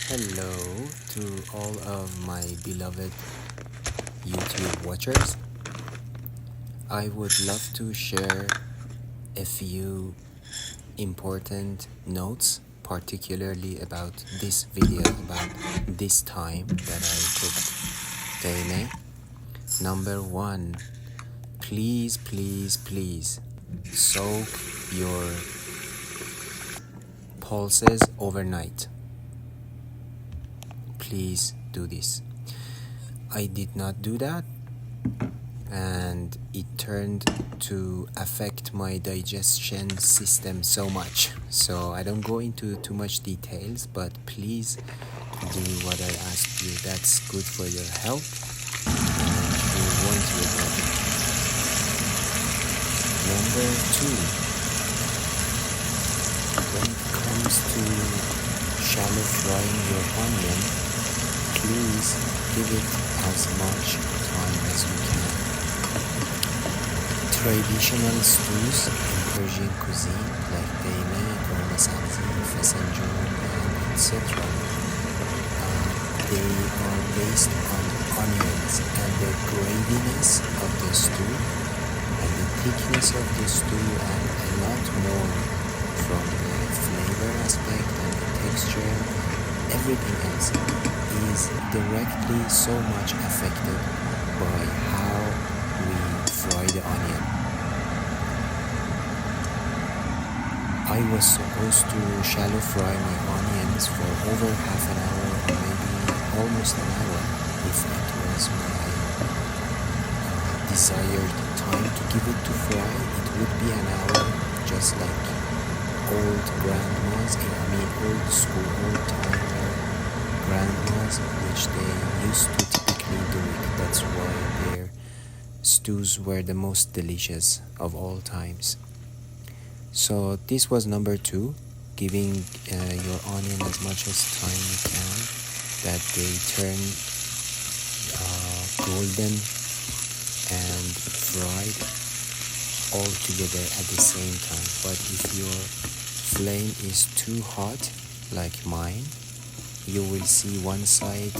Hello to all of my beloved YouTube watchers. I would love to share a few important notes, particularly about this video, about this time that I cooked qeymeh. Number one, please soak your pulses overnight. Please do this. I did not do that, and it turned to affect my digestion system so much. So I don't go into too much details, but please do what I asked you. That's good for your health, and you won't regret it. Number two, when it comes to shallow frying your onion, please give it as much time as you can. Traditional stews in Persian cuisine like قیمه، قرمه سبزی، فسنجان, and etc. They are based on onions and the graviness of the stew and the thickness of the stew, and a lot more from the flavor aspect and the texture. Everything else is directly so much affected by how we fry the onion. I was supposed to shallow fry my onions for over half an hour or maybe almost an hour if it was my desired time to give it to fry. It would be an hour, just like old grandmas, old school, old time grandmas, which they used to typically do it. That's why their stews were the most delicious of all times. So this was number two, giving your onion as much as time you can, that they turn golden and fried all together at the same time. But if your flame is too hot, like mine, you will see one side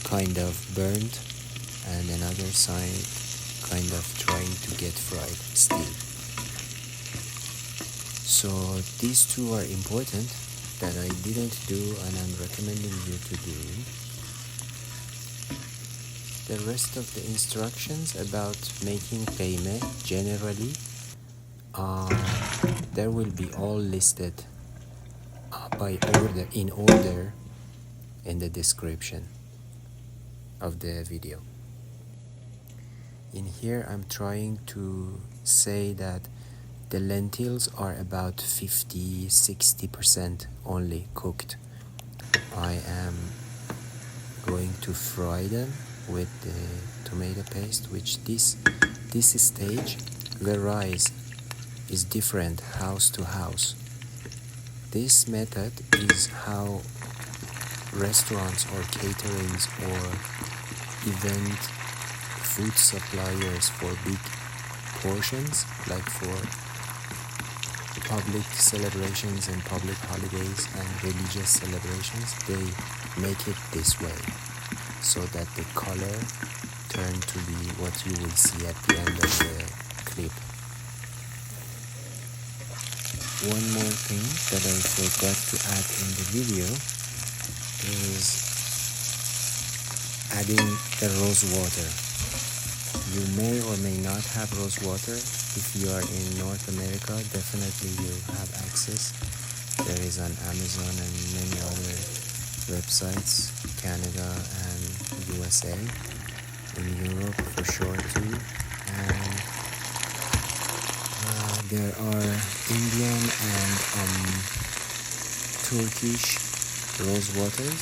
kind of burnt and another side kind of trying to get fried still. So these two are important that I didn't do, and I'm recommending you to do. The rest of the instructions about making qeymeh generally, there will be all listed in order in the description of the video. In here I'm trying to say that the lentils are about 50-60% only cooked. I am going to fry them with the tomato paste, which this stage varies, is different house to house. This method is how restaurants or caterings or event food suppliers for big portions, like for public celebrations and public holidays and religious celebrations, they make it this way so that the color turn to be what you will see at the end of the clip. One more thing that I forgot to add in the video is adding the rose water. You may or may not have rose water. If you are in North America, definitely you have access. There is on Amazon and many other websites, Canada and USA, in Europe for sure too. And there are Indian and Turkish rose waters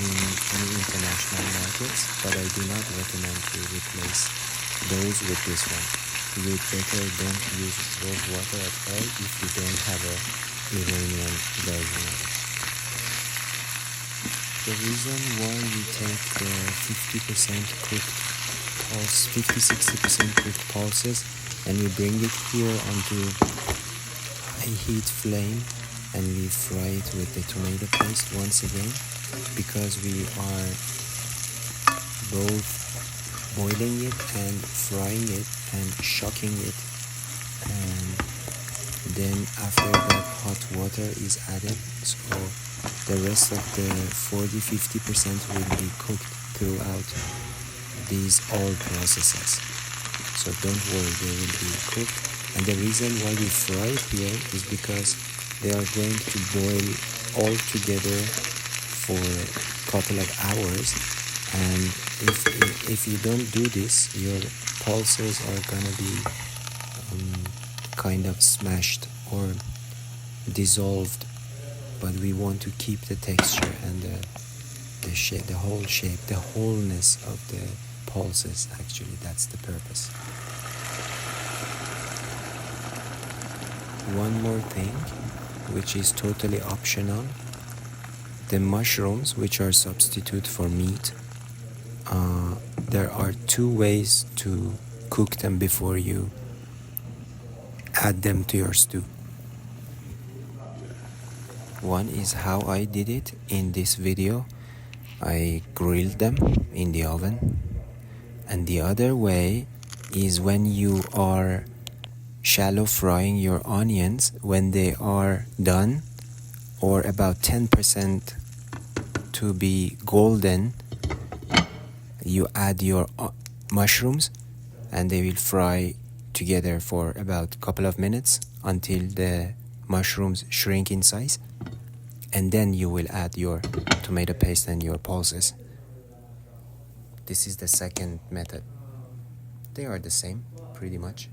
in any international markets, but I do not recommend to replace those with this one. You better don't use rose water at all if you don't have a Iranian version of it. The reason why we take the 50% cooked pulse, 50-60% cooked pulses, and we bring it here onto high heat flame and we fry it with the tomato paste once again, because we are both boiling it and frying it and shocking it, and then after that hot water is added, so the rest of the 40-50% will be cooked throughout these all processes. So don't worry, they will be cooked. And the reason why we fry it here is because they are going to boil all together for a couple of hours, and if you don't do this, your pulses are gonna be kind of smashed or dissolved. But we want to keep the texture and the shape, the whole shape, the wholeness of the pulses. Actually, that's the purpose. One more thing, which is totally optional: the mushrooms, which are substitute for meat. There are two ways to cook them before you add them to your stew. One is how I did it in this video. I grilled them in the oven. And the other way is when you are shallow frying your onions, when they are done or about 10% to be golden, you add your mushrooms and they will fry together for about a couple of minutes until the mushrooms shrink in size, and then you will add your tomato paste and your pulses. This is the second method. They are the same, pretty much.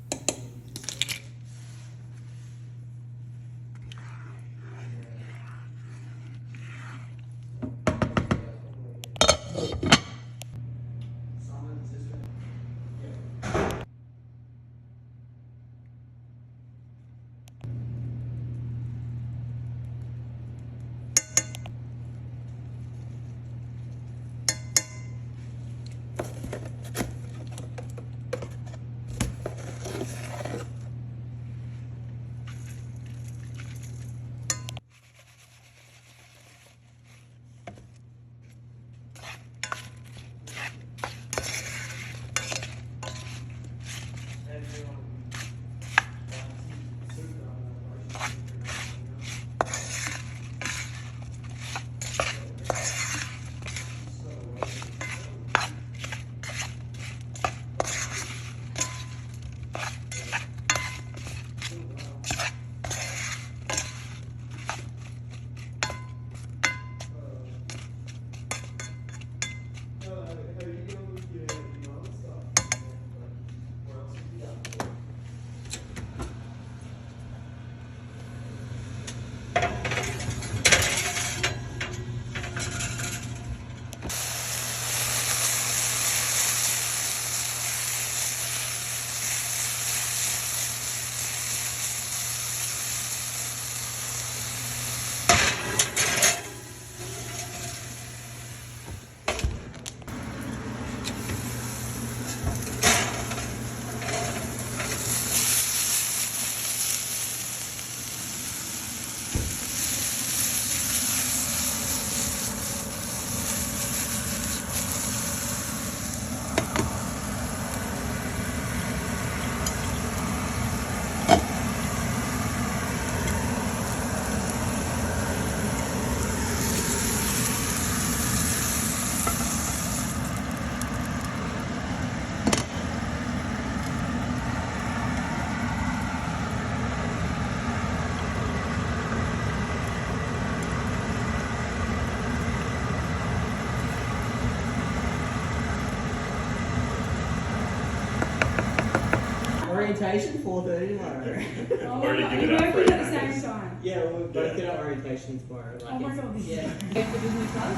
Orientation 4:30 tomorrow. Already give it up for at the same time. Yeah, we'll both get our orientation tomorrow. Like Oh my god. yeah. Get the Disney Plus?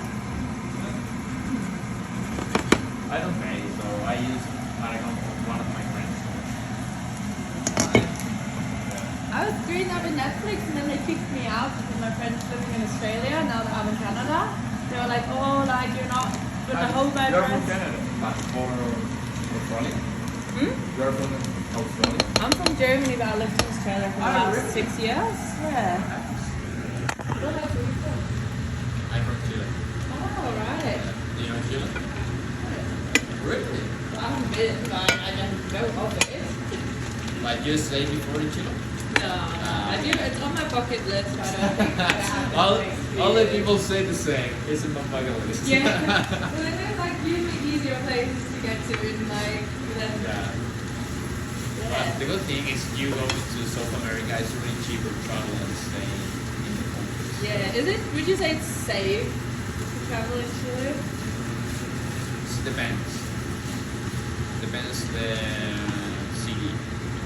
I don't pay, so I use Paragon for one of my friends. I was screwing up in Netflix and then they kicked me out because my friend's living in Australia now that I'm in Canada. They were like, oh, like you're not with the whole bad You're from friends. Canada, but for Australia? You're from Australia? I'm from Germany but I lived in Australia for the last 6 years. Yeah. What about you from? I'm from Chile. Oh, right. Do you know Chile? Really? Well, I haven't been, but I just know of it. Like you stayed before in Chile? No, I do. It's on my bucket list, but I don't think I have All the people say the same. It's in my bucket list. Yeah. Well, there's like usually easier places to get to in like than Yeah. But the good thing is you go to South America, it's really cheaper travel and stay in the countries. Yeah. Is it? Would you say it's safe to travel in Chile? It depends. Depends the city.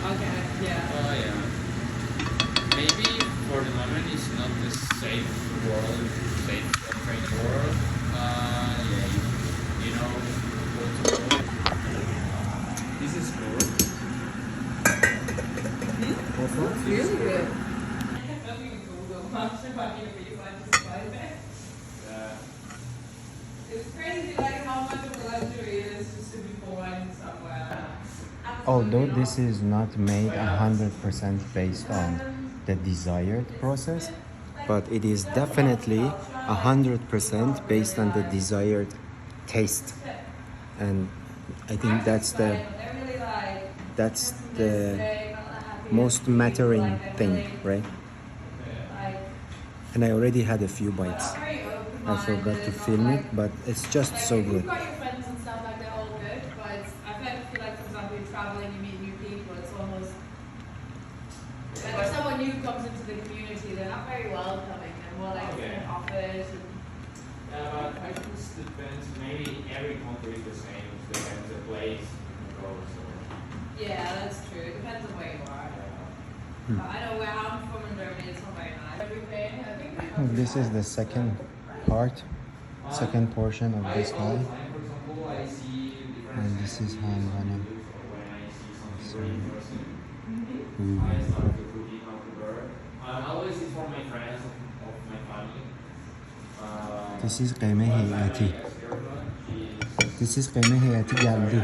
Okay. Yeah. Oh yeah. Maybe for the moment it's not the safe country in the world. Yeah, you know what to go. This is cool. It's really good. It's crazy like how much of a luxury it is just to be born somewhere. Although this is not made 100% based on the desired process, but it is definitely 100% based on the desired taste. And I think that's the most mattering thing, right? And I already had a few bites. I forgot to film it, but it's just so good. You've got your friends and stuff like they're all good, but I kind of feel like, for example, you're traveling, you meet new people, it's almost like if someone new comes into the community, they're not very welcoming. They're more like office. Yeah, but I think it depends. Maybe every country is the same. It depends the place you go. So. Yeah, that's true. It depends on where you are. But I know where I'm from in Germany, it's not very nice. Everything, I think This is the second portion of this guy. And this is how I'm gonna serve. This is قیمه هیئتی. This is قیمه هیئتی گلدی.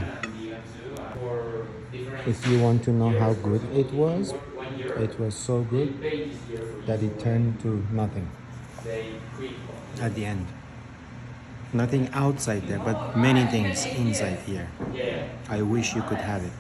If you want to know how good it was so good that it turned to nothing at the end. Nothing outside there, but many things inside here. I wish you could have it.